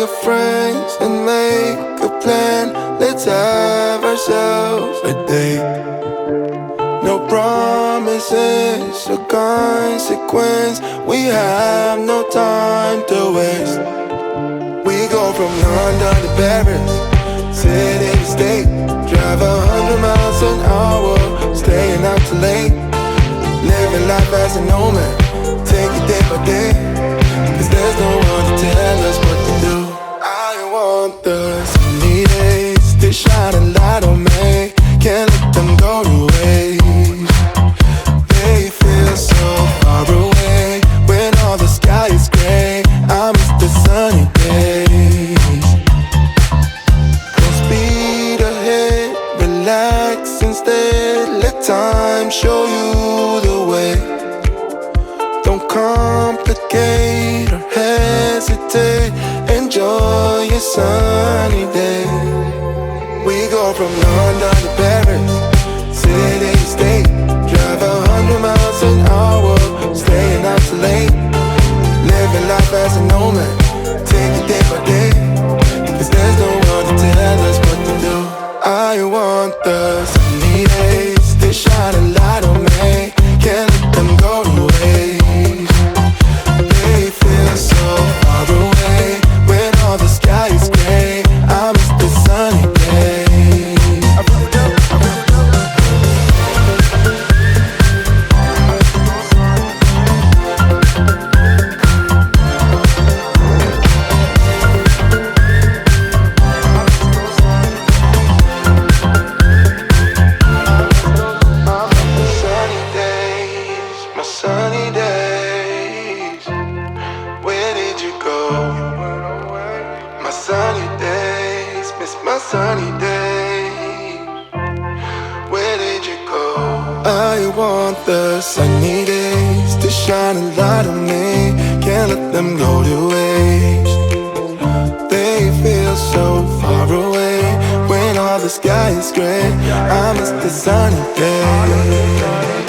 your friends and make a plan. Let's have ourselves a date. No promises or consequence. We have no time to waste. We go from London to Paris, city to state. Drive 100 miles an hour, staying out too late. Living life as a nomad, take it day by day. Cause there's no one to tell us what to do. I want the sunny days to shine a light on me. Can't let them go to waste. They feel so far away when all the sky is gray. I miss the sunny days. Don't speed ahead, relax instead. Let time show you the way. Don't complicate or hesitate. Enjoy your sunny day. We go from London to Paris, city to state. Drive 100 miles an hour, staying out too late. Living life as a nomad, take it day by day. Cause there's no one to tell us what to do. I want the sunny days to shine a light on me. Can't let them go to waste. They feel so far away when all the sky is gray. I miss the sunny days. Sunny days, where did you go? My sunny days, miss my sunny days. Where did you go? I want the sunny days to shine a light on me. Can't let them go to waste. They feel so far away when all the sky is gray. I miss the sunny days.